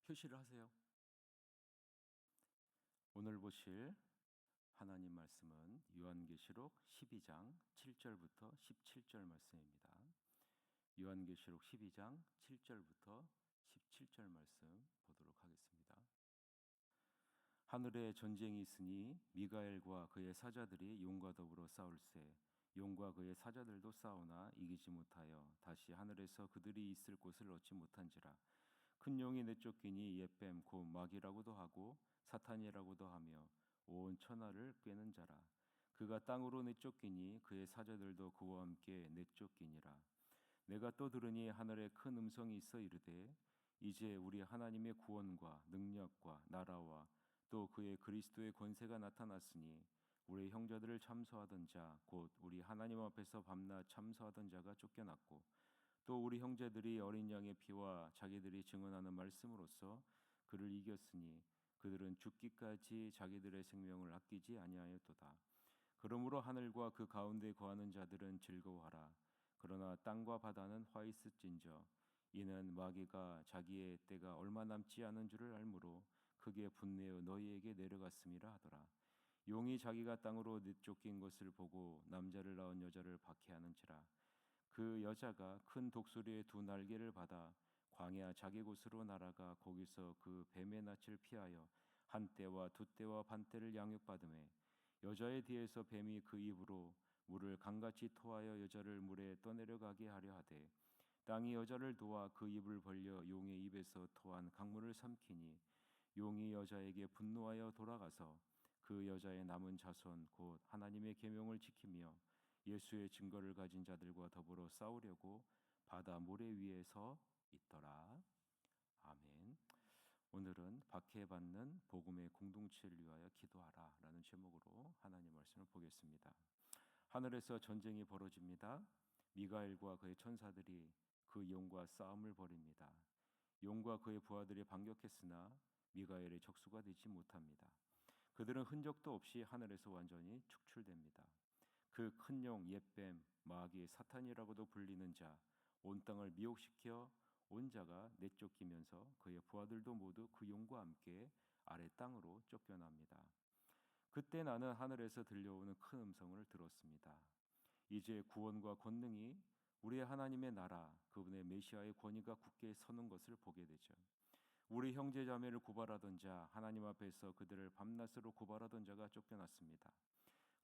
표시를 하세요. 오늘 보실 하나님 말씀은 요한계시록 12장 7절부터 17절 말씀입니다. 요한계시록 12장 7절부터 17절 말씀 보도록 하겠습니다. 하늘에 전쟁이 있으니 미가엘과 그의 사자들이 용과 더불어 싸울세. 용과 그의 사자들도 싸우나 이기지 못하여 다시 하늘에서 그들이 있을 곳을 얻지 못한지라. 큰 용이 내쫓기니 옛뱀 곧 마귀라고도 하고 사탄이라고도 하며 온 천하를 꿰는 자라. 그가 땅으로 내쫓기니 그의 사자들도 그와 함께 내쫓기니라. 내가 또 들으니 하늘에 큰 음성이 있어 이르되 이제 우리 하나님의 구원과 능력과 나라와 또 그의 그리스도의 권세가 나타났으니 우리 형제들을 참소하던 자 곧 우리 하나님 앞에서 밤낮 참소하던 자가 쫓겨났고 또 우리 형제들이 어린 양의 피와 자기들이 증언하는 말씀으로써 그를 이겼으니 그들은 죽기까지 자기들의 생명을 아끼지 아니하였도다. 그러므로 하늘과 그 가운데 거하는 자들은 즐거워하라. 그러나 땅과 바다는 화 있을진저 이는 마귀가 자기의 때가 얼마 남지 않은 줄을 알므로 크게 분내어 너희에게 내려갔음이라 하더라. 용이 자기가 땅으로 내쫓긴 것을 보고 남자를 낳은 여자를 박해하는지라. 그 여자가 큰 독수리의 두 날개를 받아 광야 자기 곳으로 날아가 거기서 그 뱀의 낯을 피하여 한 때와 두 때와 반 때를 양육받으매 여자의 뒤에서 뱀이 그 입으로 물을 강같이 토하여 여자를 물에 떠내려가게 하려 하되 땅이 여자를 도와 그 입을 벌려 용의 입에서 토한 강물을 삼키니 용이 여자에게 분노하여 돌아가서 그 여자의 남은 자손 곧 하나님의 계명을 지키며 예수의 증거를 가진 자들과 더불어 싸우려고 바다 모래 위에 서 있더라. 아멘. 오늘은 박해받는 복음의 공동체를 위하여 기도하라라는 제목으로 하나님 말씀을 보겠습니다. 하늘에서 전쟁이 벌어집니다. 미가엘과 그의 천사들이 그 용과 싸움을 벌입니다. 용과 그의 부하들이 반격했으나 미가엘의 적수가 되지 못합니다. 그들은 흔적도 없이 하늘에서 완전히 축출됩니다. 그 큰 용 옛뱀 마귀 사탄이라고도 불리는 자 온 땅을 미혹시켜 온 자가 내쫓기면서 그의 부하들도 모두 그 용과 함께 아래 땅으로 쫓겨납니다. 그때 나는 하늘에서 들려오는 큰 음성을 들었습니다. 이제 구원과 권능이 우리의 하나님의 나라 그분의 메시아의 권위가 굳게 서는 것을 보게 되죠. 우리 형제 자매를 고발하던 자 하나님 앞에서 그들을 밤낮으로 고발하던 자가 쫓겨났습니다.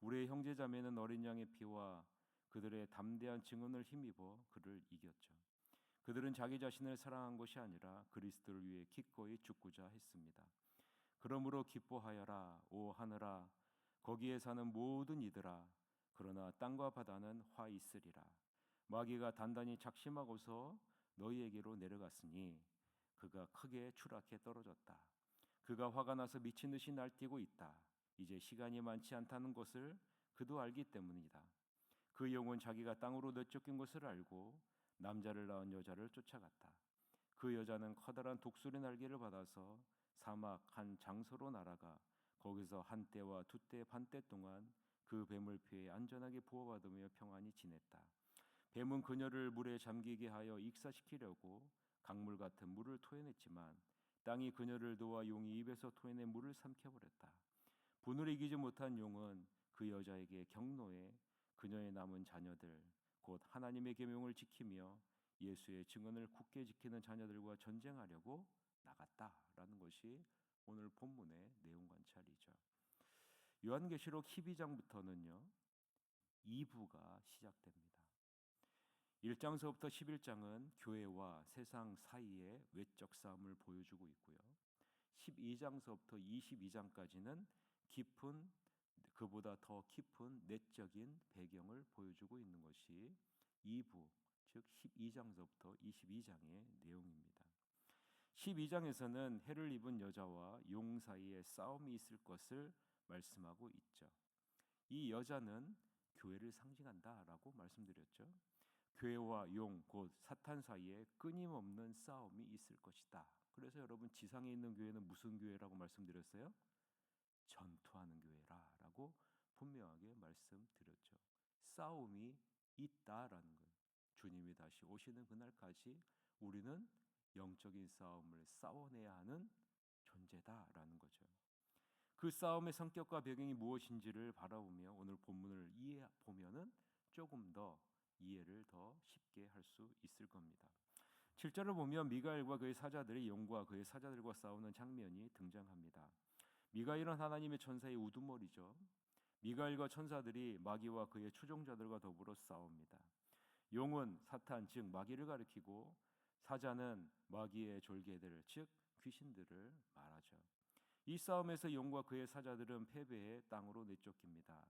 우리의 형제 자매는 어린 양의 피와 그들의 담대한 증언을 힘입어 그를 이겼죠. 그들은 자기 자신을 사랑한 것이 아니라 그리스도를 위해 기꺼이 죽고자 했습니다. 그러므로 기뻐하여라 오 하늘아 거기에 사는 모든 이들아 그러나 땅과 바다는 화 있으리라. 마귀가 단단히 작심하고서 너희에게로 내려갔으니 그가 크게 추락해 떨어졌다. 그가 화가 나서 미친 듯이 날뛰고 있다. 이제 시간이 많지 않다는 것을 그도 알기 때문이다. 그 영은 자기가 땅으로 내쫓긴 것을 알고 남자를 낳은 여자를 쫓아갔다. 그 여자는 커다란 독수리 날개를 받아서 사막 한 장소로 날아가 거기서 한 때와 두 때 반 때 동안 그 뱀을 피해 안전하게 보호받으며 평안히 지냈다. 뱀은 그녀를 물에 잠기게 하여 익사시키려고 강물 같은 물을 토해냈지만 땅이 그녀를 도와 용이 입에서 토해낸 물을 삼켜버렸다. 분을 이기지 못한 용은 그 여자에게 경노해 그녀의 남은 자녀들 곧 하나님의 계명을 지키며 예수의 증언을 굳게 지키는 자녀들과 전쟁하려고 나갔다라는 것이 오늘 본문의 내용 관찰이죠. 요한계시록 12장부터는요 2부가 시작됩니다. 1장서부터 11장은 교회와 세상 사이의 외적 싸움을 보여주고 있고요. 12장서부터 22장까지는 깊은 그보다 더 깊은 내적인 배경을 보여주고 있는 것이 2부 즉 12장서부터 22장의 내용입니다. 12장에서는 해를 입은 여자와 용 사이에 싸움이 있을 것을 말씀하고 있죠. 이 여자는 교회를 상징한다라고 말씀드렸죠. 교회와 용, 곧 사탄 사이에 끊임없는 싸움이 있을 것이다. 그래서 여러분 지상에 있는 교회는 무슨 교회라고 말씀드렸어요? 전투하는 교회라고 분명하게 말씀드렸죠. 싸움이 있다라는 것. 주님이 다시 오시는 그날까지 우리는 영적인 싸움을 싸워내야 하는 존재다라는 거죠. 그 싸움의 성격과 배경이 무엇인지를 바라보며 오늘 본문을 보면은 조금 더 이해를 더 쉽게 할 수 있을 겁니다. 7절을 보면 미가엘과 그의 사자들이 용과 그의 사자들과 싸우는 장면이 등장합니다. 미가엘은 하나님의 천사의 우두머리죠. 미가엘과 천사들이 마귀와 그의 추종자들과 더불어 싸웁니다. 용은 사탄 즉 마귀를 가리키고 사자는 마귀의 졸개들 즉 귀신들을 말하죠. 이 싸움에서 용과 그의 사자들은 패배해 땅으로 내쫓깁니다.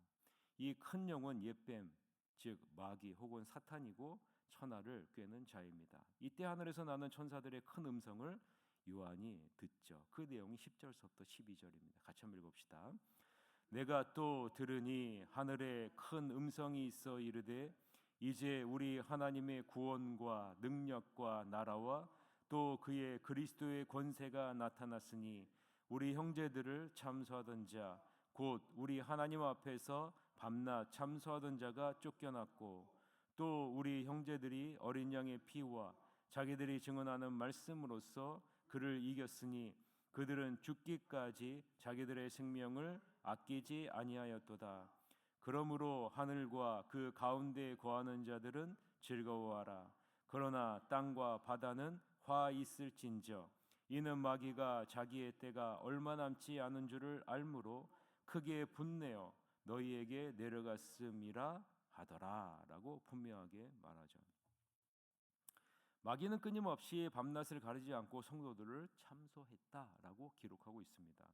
이 큰 용은 옛뱀 즉 마귀 혹은 사탄이고 천하를 꿰는 자입니다. 이때 하늘에서 나는 천사들의 큰 음성을 요한이 듣죠. 그 내용이 10절부터 12절입니다. 같이 한번 읽읍시다. 내가 또 들으니 하늘에 큰 음성이 있어 이르되 이제 우리 하나님의 구원과 능력과 나라와 또 그의 그리스도의 권세가 나타났으니 우리 형제들을 참소하던 자 곧 우리 하나님 앞에서 밤낮 참소하던 자가 쫓겨났고 또 우리 형제들이 어린 양의 피와 자기들이 증언하는 말씀으로써 그를 이겼으니 그들은 죽기까지 자기들의 생명을 아끼지 아니하였도다. 그러므로 하늘과 그 가운데에 거하는 자들은 즐거워하라. 그러나 땅과 바다는 화 있을진저 이는 마귀가 자기의 때가 얼마 남지 않은 줄을 알므로 크게 분내어 너희에게 내려갔음이라 하더라라고 분명하게 말하죠. 마귀는 끊임없이 밤낮을 가리지 않고 성도들을 참소했다라고 기록하고 있습니다.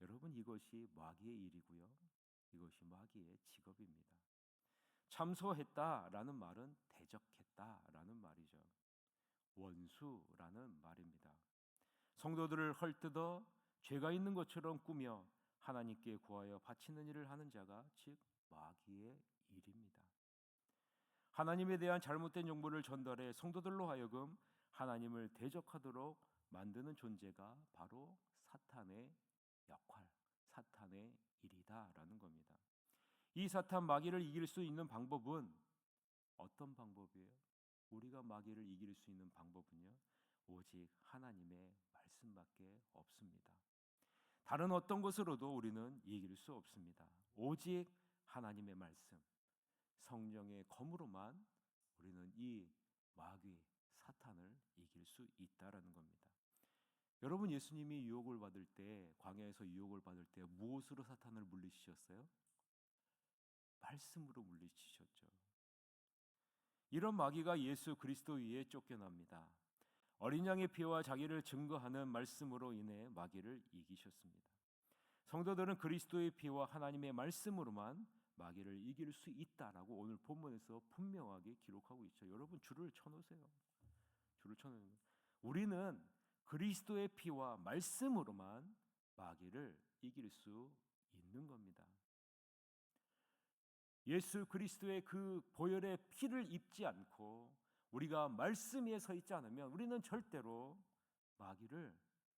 여러분 이것이 마귀의 일이고요. 이것이 마귀의 직업입니다. 참소했다라는 말은 대적했다라는 말이죠. 원수라는 말입니다. 성도들을 헐뜯어 죄가 있는 것처럼 꾸며 하나님께 구하여 바치는 일을 하는 자가 즉 마귀의 일입니다. 하나님에 대한 잘못된 정보를 전달해 성도들로 하여금 하나님을 대적하도록 만드는 존재가 바로 사탄의 역할, 사탄의 일이다라는 겁니다. 이 사탄 마귀를 이길 수 있는 방법은 어떤 방법이에요? 우리가 마귀를 이길 수 있는 방법은요, 오직 하나님의 말씀밖에 없습니다. 다른 어떤 것으로도 우리는 이길 수 없습니다. 오직 하나님의 말씀, 성령의 검으로만 우리는 이 마귀, 사탄을 이길 수 있다라는 겁니다. 여러분 예수님이 유혹을 받을 때, 광야에서 유혹을 받을 때 무엇으로 사탄을 물리치셨어요? 말씀으로 물리치셨죠. 이런 마귀가 예수 그리스도 위에 쫓겨납니다. 어린 양의 피와 자기를 증거하는 말씀으로 인해 마귀를 이기셨습니다. 성도들은 그리스도의 피와 하나님의 말씀으로만 마귀를 이길 수 있다라고 오늘 본문에서 분명하게 기록하고 있죠. 여러분 줄을 쳐놓으세요. 줄을 쳐놓으세요. 우리는 그리스도의 피와 말씀으로만 마귀를 이길 수 있는 겁니다. 예수 그리스도의 그 보혈의 피를 입지 않고 우리가 말씀 위에 서 있지 않으면 우리는 절대로 마귀를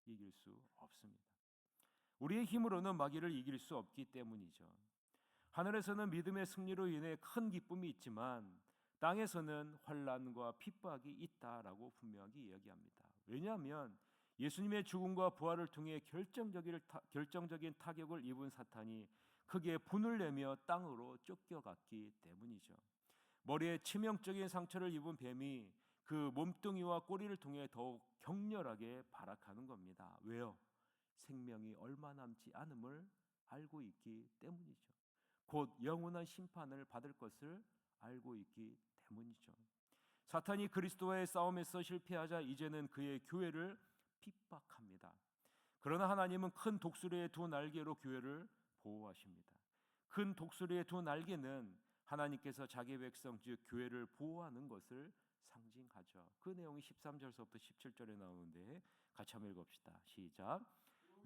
이길 수 없습니다. 우리의 힘으로는 마귀를 이길 수 없기 때문이죠. 하늘에서는 믿음의 승리로 인해 큰 기쁨이 있지만 땅에서는 환난과 핍박이 있다라고 분명하게 이야기합니다. 왜냐하면 예수님의 죽음과 부활을 통해 결정적인 타격을 입은 사탄이 크게 분을 내며 땅으로 쫓겨갔기 때문이죠. 머리에 치명적인 상처를 입은 뱀이 그 몸뚱이와 꼬리를 통해 더욱 격렬하게 발악하는 겁니다. 왜요? 생명이 얼마 남지 않음을 알고 있기 때문이죠. 곧 영원한 심판을 받을 것을 알고 있기 때문이죠. 사탄이 그리스도와의 싸움에서 실패하자 이제는 그의 교회를 핍박합니다. 그러나 하나님은 큰 독수리의 두 날개로 교회를 보호하십니다. 큰 독수리의 두 날개는 하나님께서 자기 백성 즉 교회를 보호하는 것을 상징하죠. 그 내용이 13절서부터 17절에 나오는데 같이 한번 읽읍시다. 시작.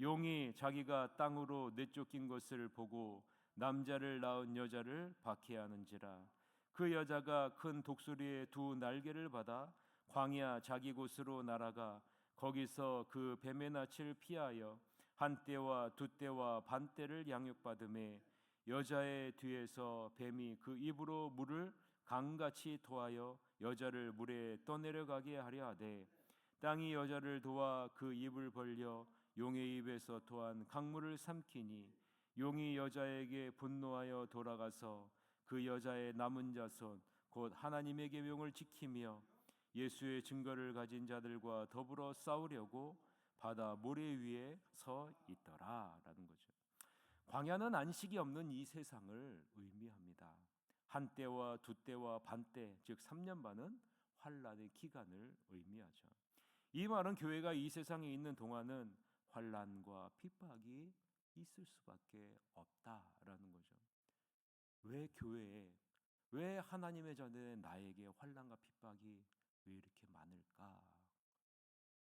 용이 자기가 땅으로 내쫓긴 것을 보고 남자를 낳은 여자를 박해하는지라. 그 여자가 큰 독수리의 두 날개를 받아 광야 자기 곳으로 날아가 거기서 그 뱀의 낯을 피하여 한 떼와 두 떼와 반 떼를 양육받음에 여자의 뒤에서 뱀이 그 입으로 물을 강같이 토하여 여자를 물에 떠내려가게 하려 하되 땅이 여자를 도와 그 입을 벌려 용의 입에서 토한 강물을 삼키니 용이 여자에게 분노하여 돌아가서 그 여자의 남은 자손 곧 하나님의 계명을 지키며 예수의 증거를 가진 자들과 더불어 싸우려고 바다 모래 위에 서 있더라라는 거죠. 광야는 안식이 없는 이 세상을 의미합니다. 한때와 두때와 반때, 즉 3년 반은 환란의 기간을 의미하죠. 이 말은 교회가 이 세상에 있는 동안은 환란과 핍박이 있을 수밖에 없다라는 거죠. 왜 교회에, 왜 하나님의 자녀인 나에게 환란과 핍박이 왜 이렇게 많을까?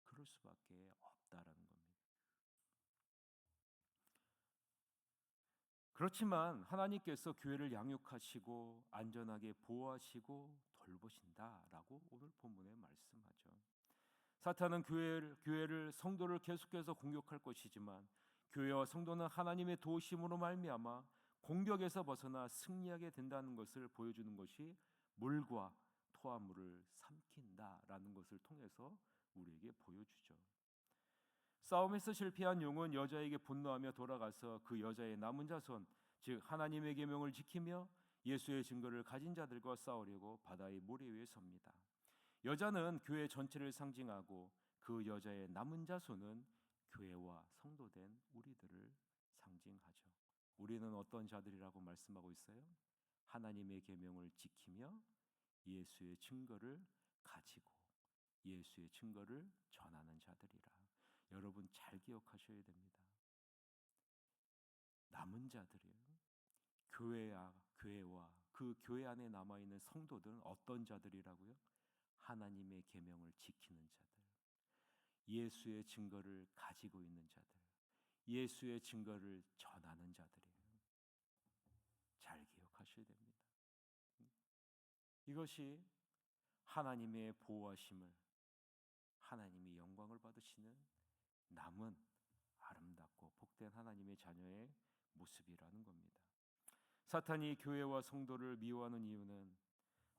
그럴 수밖에 없다라는 겁니다. 그렇지만 하나님께서 교회를 양육하시고 안전하게 보호하시고 돌보신다라고 오늘 본문에 말씀하죠. 사탄은 교회를 성도를 계속해서 공격할 것이지만 교회와 성도는 하나님의 도우심으로 말미암아 공격에서 벗어나 승리하게 된다는 것을 보여주는 것이 물과 토화물을 삼킨다라는 것을 통해서 우리에게 보여주죠. 싸움에서 실패한 용은 여자에게 분노하며 돌아가서 그 여자의 남은 자손, 즉 하나님의 계명을 지키며 예수의 증거를 가진 자들과 싸우려고 바다의 모래 위에 섭니다. 여자는 교회 전체를 상징하고 그 여자의 남은 자손은 교회와 성도된 우리들을 상징하죠. 우리는 어떤 자들이라고 말씀하고 있어요? 하나님의 계명을 지키며 예수의 증거를 가지고 예수의 증거를 전하는 자들이라. 여러분 잘 기억하셔야 됩니다. 남은 자들이에요. 교회와 그 교회 안에 남아 있는 성도들은 어떤 자들이라고요? 하나님의 계명을 지키는 자들, 예수의 증거를 가지고 있는 자들, 예수의 증거를 전하는 자들이에요. 잘 기억하셔야 됩니다. 이것이 하나님의 보호하심을, 하나님이 영광을 받으시는 남은 아름답고 복된 하나님의 자녀의 모습이라는 겁니다. 사탄이 교회와 성도를 미워하는 이유는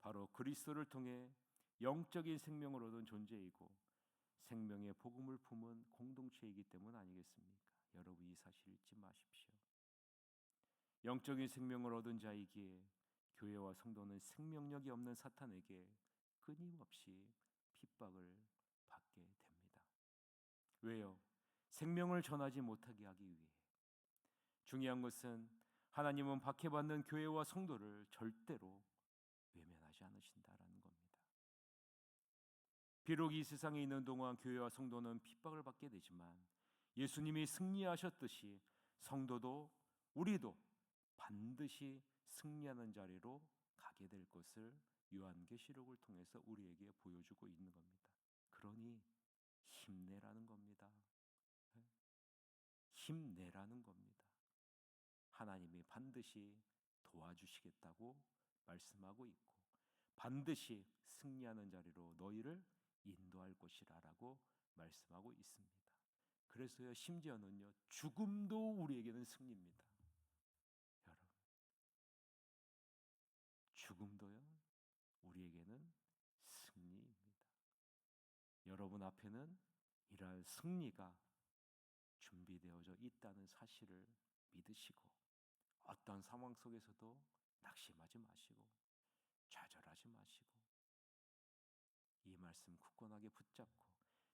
바로 그리스도를 통해 영적인 생명을 얻은 존재이고 생명의 복음을 품은 공동체이기 때문 아니겠습니까? 여러분 이 사실 잊지 마십시오. 영적인 생명을 얻은 자이기에 교회와 성도는 생명력이 없는 사탄에게 끊임없이 핍박을 받게 됩니다. 왜요? 생명을 전하지 못하게 하기 위해. 중요한 것은 하나님은 박해받는 교회와 성도를 절대로 외면하지 않으신다라는 겁니다. 비록 이 세상에 있는 동안 교회와 성도는 핍박을 받게 되지만 예수님이 승리하셨듯이 성도도 우리도 반드시 승리하는 자리로 가게 될 것을 요한계시록을 통해서 우리에게 보여주고 있는 겁니다. 그러니 힘내라는 겁니다. 힘내라는 겁니다. 하나님이 반드시 도와주시겠다고 말씀하고 있고 반드시 승리하는 자리로 너희를 인도할 것이라라고 말씀하고 있습니다. 그래서요 심지어는요 죽음도 우리에게는 승리입니다. 여러분 죽음도요 우리에게는 승리입니다. 여러분 앞에는 이러한 승리가 준비되어져 있다는 사실을 믿으시고 어떤 상황 속에서도 낙심하지 마시고 좌절하지 마시고 이 말씀 굳건하게 붙잡고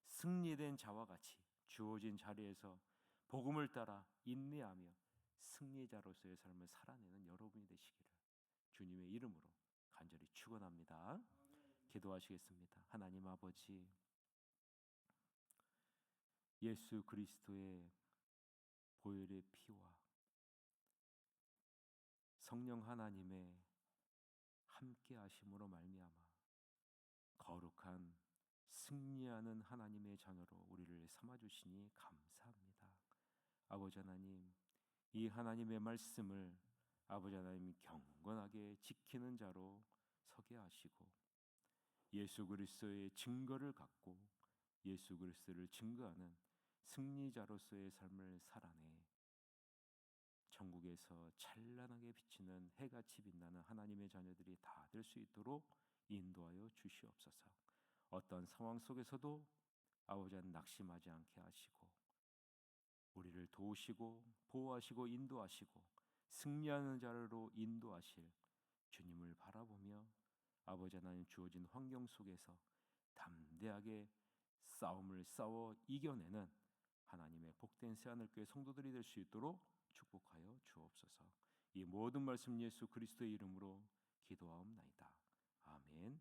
승리된 자와 같이 주어진 자리에서 복음을 따라 인내하며 승리자로서의 삶을 살아내는 여러분이 되시기를 주님의 이름으로 간절히 축원합니다. 기도하시겠습니다. 하나님 아버지, 예수 그리스도의 보혈의 피와 성령 하나님의 함께 하심으로 말미암아 거룩한 승리하는 하나님의 자녀로 우리를 삼아 주시니 감사합니다. 아버지 하나님, 이 하나님의 말씀을 아버지 하나님 경건하게 지키는 자로 서게 하시고 예수 그리스도의 증거를 갖고 예수 그리스도를 증거하는 승리자로서의 삶을 살아내 천국에서 찬란하게 비치는 해같이 빛나는 하나님의 자녀들이 다 될 수 있도록 인도하여 주시옵소서. 어떤 상황 속에서도 아버지는 낙심하지 않게 하시고 우리를 도우시고 보호하시고 인도하시고 승리하는 자로 인도하실 주님을 바라보며 아버지 하나님 주어진 환경 속에서 담대하게 싸움을 싸워 이겨내는 하나님의 복된 새하늘교회 성도들이 될 수 있도록 축복하여 주옵소서. 이 모든 말씀 예수 그리스도의 이름으로 기도하옵나이다. 아멘.